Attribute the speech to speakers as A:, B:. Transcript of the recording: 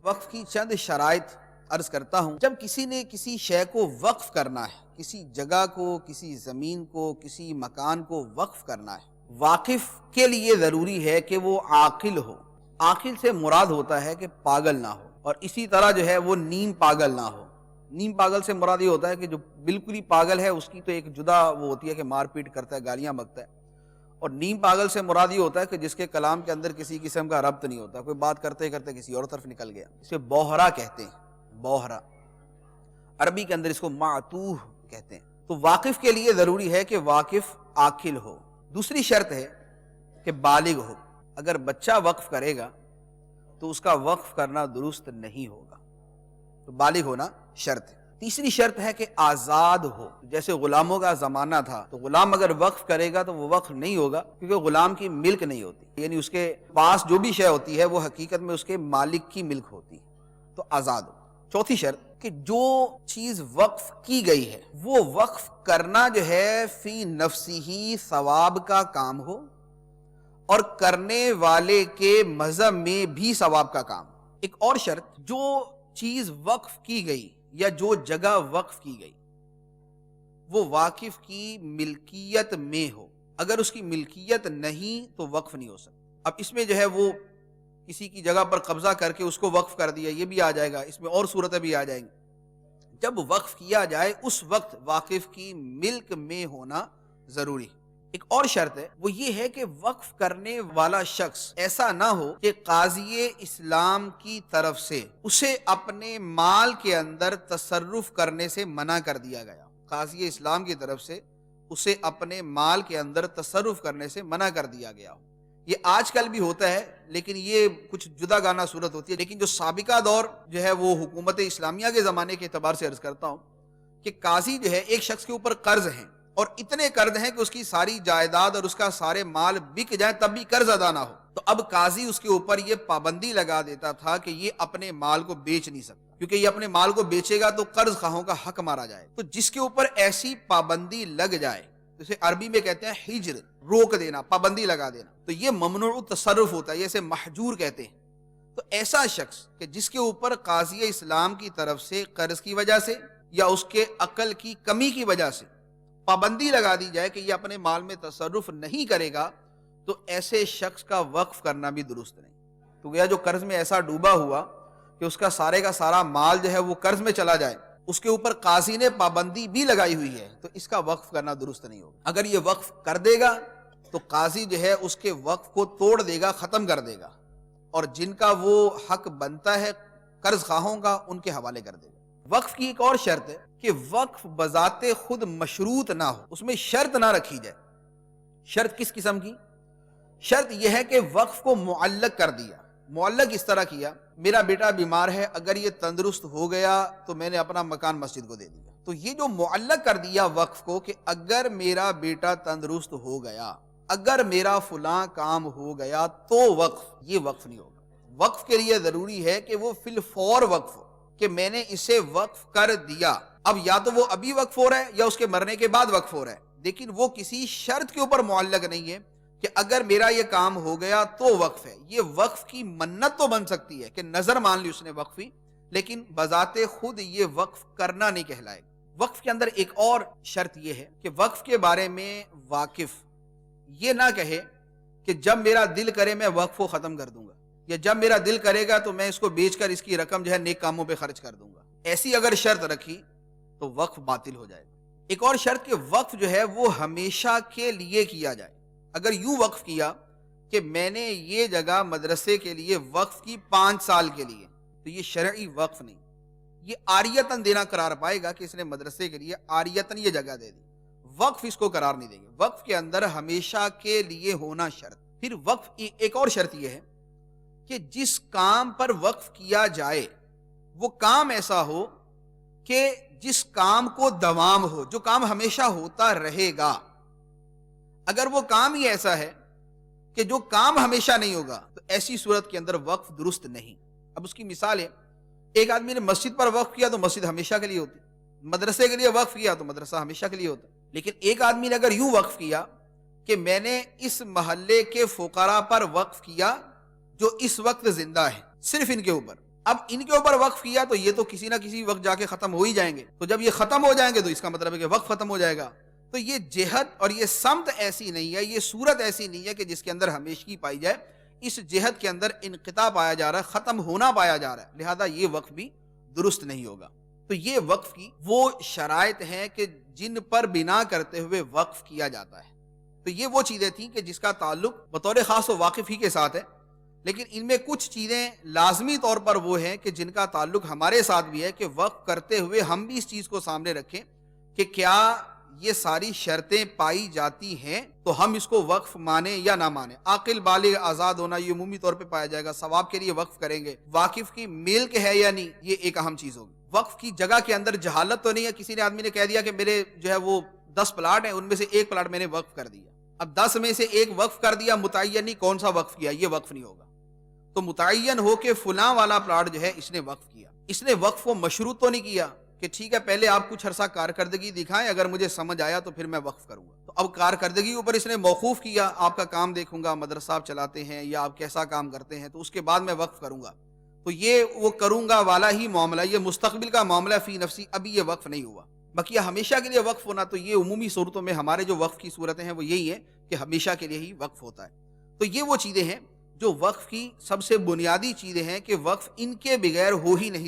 A: وقف کی چند شرائط عرض کرتا ہوں۔ جب کسی نے کسی شے کو وقف کرنا ہے، کسی جگہ کو، کسی زمین کو، کسی مکان کو وقف کرنا ہے، واقف کے لیے ضروری ہے کہ وہ عاقل ہو۔ عاقل سے مراد ہوتا ہے کہ پاگل نہ ہو، اور اسی طرح جو ہے وہ نیم پاگل نہ ہو۔ نیم پاگل سے مراد یہ ہوتا ہے کہ جو بالکل ہی پاگل ہے اس کی تو ایک جدا وہ ہوتی ہے کہ مار پیٹ کرتا ہے، گالیاں بکتا ہے، اور نیم پاگل سے مراد یہ ہوتا ہے کہ جس کے کلام کے اندر کسی قسم کا ربط نہیں ہوتا، کوئی بات کرتے کرتے کسی اور طرف نکل گیا۔ اسے بوہرا کہتے ہیں، بوہرا عربی کے اندر اس کو معتوہ کہتے ہیں۔ تو واقف کے لیے ضروری ہے کہ واقف عاقل ہو۔ دوسری شرط ہے کہ بالغ ہو۔ اگر بچہ وقف کرے گا تو اس کا وقف کرنا درست نہیں ہوگا، تو بالغ ہونا شرط ہے۔ تیسری شرط ہے کہ آزاد ہو۔ جیسے غلاموں کا زمانہ تھا تو غلام اگر وقف کرے گا تو وہ وقف نہیں ہوگا، کیونکہ غلام کی ملک نہیں ہوتی، یعنی اس کے پاس جو بھی شے ہوتی ہے وہ حقیقت میں اس کے مالک کی ملک ہوتی ہے، تو آزاد ہو۔ چوتھی شرط کہ جو چیز وقف کی گئی ہے وہ وقف کرنا جو ہے فی نفسی ہی ثواب کا کام ہو، اور کرنے والے کے مذہب میں بھی ثواب کا کام۔ ایک اور شرط، جو چیز وقف کی گئی یا جو جگہ وقف کی گئی وہ واقف کی ملکیت میں ہو۔ اگر اس کی ملکیت نہیں تو وقف نہیں ہو سکتا۔ اب اس میں جو ہے وہ کسی کی جگہ پر قبضہ کر کے اس کو وقف کر دیا، یہ بھی آ جائے گا، اس میں اور صورتیں بھی آ جائیں گی۔ جب وقف کیا جائے اس وقت واقف کی ملک میں ہونا ضروری ہے۔ ایک اور شرط ہے، وہ یہ ہے کہ وقف کرنے والا شخص ایسا نہ ہو کہ قاضی اسلام کی طرف سے اسے اپنے مال کے اندر تصرف کرنے سے منع کر دیا گیا۔ قاضی اسلام کی طرف سے اسے اپنے مال کے اندر تصرف کرنے سے منع کر دیا گیا ہو۔ یہ آج کل بھی ہوتا ہے، لیکن یہ کچھ جدا گانا صورت ہوتی ہے۔ لیکن جو سابقہ دور جو ہے وہ حکومت اسلامیہ کے زمانے کے اعتبار سے عرض کرتا ہوں کہ قاضی جو ہے ایک شخص کے اوپر قرض ہیں، اور اتنے قرض ہیں کہ اس کی ساری جائیداد اور اس کا سارے مال بک جائیں تب بھی قرض ادا نہ ہو، تو اب قاضی اس کے اوپر یہ پابندی لگا دیتا تھا کہ یہ اپنے مال کو بیچ نہیں سکتا، کیونکہ یہ اپنے مال کو بیچے گا تو قرض خواہوں کا حق مارا جائے۔ تو جس کے اوپر ایسی پابندی لگ جائے، جسے عربی میں کہتے ہیں حجر، روک دینا، پابندی لگا دینا، تو یہ ممنوع التصرف ہوتا ہے، اسے محجور کہتے ہیں۔ تو ایسا شخص کہ جس کے اوپر قاضی اسلام کی طرف سے قرض کی وجہ سے یا اس کے عقل کی کمی کی وجہ سے پابندی لگا دی جائے کہ یہ اپنے مال میں تصرف نہیں کرے گا، تو ایسے شخص کا وقف کرنا بھی درست نہیں۔ تو گویا جو قرض میں ایسا ڈوبا ہوا کہ اس کا سارا مال جو ہے وہ قرض میں چلا جائے، اس کے اوپر قاضی نے پابندی بھی لگائی ہوئی ہے، تو اس کا وقف کرنا درست نہیں ہوگا۔ اگر یہ وقف کر دے گا تو قاضی جو ہے اس کے وقف کو توڑ دے گا، ختم کر دے گا، اور جن کا وہ حق بنتا ہے قرض خواہوں کا ان کے حوالے کر دے گا۔ وقف کی ایک اور شرط ہے کہ وقف بذات خود مشروط نہ ہو، اس میں شرط نہ رکھی جائے۔ شرط کس قسم کی؟ شرط یہ ہے کہ وقف کو معلق کر دیا۔ معلق اس طرح کیا، میرا بیٹا بیمار ہے، اگر یہ تندرست ہو گیا تو میں نے اپنا مکان مسجد کو دے دیا۔ تو یہ جو معلق کر دیا وقف کو کہ اگر میرا بیٹا تندرست ہو گیا، اگر میرا فلاں کام ہو گیا تو وقف، یہ وقف نہیں ہوگا۔ وقف کے لیے ضروری ہے کہ وہ فی الفور وقف ہو، کہ میں نے اسے وقف کر دیا۔ اب یا تو وہ ابھی وقف ہو رہا ہے یا اس کے مرنے کے بعد وقف ہو رہا ہے، لیکن وہ کسی شرط کے اوپر معلق نہیں ہے کہ اگر میرا یہ کام ہو گیا تو وقف ہے۔ یہ وقف کی منت تو بن سکتی ہے کہ نظر مان لی اس نے وقفی، لیکن بذات خود یہ وقف کرنا نہیں کہلائے گا۔ وقف کے اندر ایک اور شرط یہ ہے کہ وقف کے بارے میں واقف یہ نہ کہے کہ جب میرا دل کرے میں وقف کو ختم کر دوں گا، یا جب میرا دل کرے گا تو میں اس کو بیچ کر اس کی رقم جو ہے نیک کاموں پہ خرچ کر دوں گا۔ ایسی اگر شرط رکھی تو وقف باطل ہو جائے گا۔ ایک اور شرط کہ وقف جو ہے وہ ہمیشہ کے لیے کیا جائے۔ اگر یوں وقف کیا کہ میں نے یہ جگہ مدرسے کے لیے وقف کی 5 سال کے لیے، تو یہ شرعی وقف نہیں، یہ عاریتاً دینا قرار پائے گا کہ اس نے مدرسے کے لیے عاریتاً یہ جگہ دے دی، وقف اس کو قرار نہیں دیں گے۔ وقف کے اندر ہمیشہ کے لیے ہونا شرط۔ پھر وقف ایک اور شرط یہ ہے کہ جس کام پر وقف کیا جائے وہ کام ایسا ہو کہ جس کام کو دوام ہو، جو کام ہمیشہ ہوتا رہے گا۔ اگر وہ کام ہی ایسا ہے کہ جو کام ہمیشہ نہیں ہوگا تو ایسی صورت کے اندر وقف درست نہیں۔ اب اس کی مثال ہے، ایک آدمی نے مسجد پر وقف کیا تو مسجد ہمیشہ کے لیے ہوتی، مدرسے کے لیے وقف کیا تو مدرسہ ہمیشہ کے لیے ہوتا۔ لیکن ایک آدمی نے اگر یوں وقف کیا کہ میں نے اس محلے کے فقراء پر وقف کیا جو اس وقت زندہ ہیں، صرف ان کے اوپر، اب ان کے اوپر وقف کیا تو یہ تو کسی نہ کسی وقت جا کے ختم ہو ہی جائیں گے، تو جب یہ ختم ہو جائیں گے تو اس کا مطلب ہے کہ وقف ختم ہو جائے گا۔ تو یہ جہت اور یہ سمت ایسی نہیں ہے، یہ صورت ایسی نہیں ہے کہ جس کے اندر ہمیشگی پائی جائے، اس جہت کے اندر انقطاع پایا جا رہا ہے، ختم ہونا پایا جا رہا ہے، لہذا یہ وقف بھی درست نہیں ہوگا۔ تو یہ وقف کی وہ شرائط ہیں کہ جن پر بنا کرتے ہوئے وقف کیا جاتا ہے۔ تو یہ وہ چیزیں تھیں کہ جس کا تعلق بطور خاص و واقف ہی کے ساتھ ہے، لیکن ان میں کچھ چیزیں لازمی طور پر وہ ہیں کہ جن کا تعلق ہمارے ساتھ بھی ہے، کہ وقف کرتے ہوئے ہم بھی اس چیز کو سامنے رکھیں کہ کیا یہ ساری شرطیں پائی جاتی ہیں تو ہم اس کو وقف مانیں یا نہ مانیں۔ عاقل بالغ آزاد ہونا یہ عمومی طور پہ پایا جائے گا، ثواب کے لیے وقف کریں گے، واقف کی ملک ہے یا نہیں یہ ایک اہم چیز ہوگی۔ وقف کی جگہ کے اندر جہالت تو نہیں ہے، کسی نے آدمی نے کہہ دیا کہ میرے جو ہے وہ 10 پلاٹ ہیں، ان میں سے ایک پلاٹ میں نے وقف کر دیا، اب 10 میں سے ایک وقف کر دیا، متعین نہیں کون سا وقف کیا، یہ وقف نہیں ہوگا۔ تو متعین ہو کہ فلاں والا پلاٹ جو ہے اس نے وقف کیا، اس نے وقف کو مشروط تو نہیں کیا کہ ٹھیک ہے پہلے آپ کچھ عرصہ کارکردگی دکھائیں، اگر مجھے سمجھ آیا تو پھر میں وقف کروں گا۔ تو اب کارکردگی اوپر اس نے موقوف کیا، آپ کا کام دیکھوں گا، مدرسہ آپ چلاتے ہیں یا آپ کیسا کام کرتے ہیں، تو اس کے بعد میں وقف کروں گا۔ تو یہ وہ کروں گا والا ہی معاملہ، یہ مستقبل کا معاملہ فی نفسی، ابھی یہ وقف نہیں ہوا۔ باقی ہمیشہ کے لیے وقف ہونا، تو یہ عمومی صورتوں میں ہمارے جو وقف کی صورتیں ہیں وہ یہی ہے کہ ہمیشہ کے لیے ہی وقف ہوتا ہے۔ تو یہ وہ چیزیں ہیں جو وقف کی سب سے بنیادی چیزیں ہیں کہ وقف ان کے بغیر ہو ہی نہیں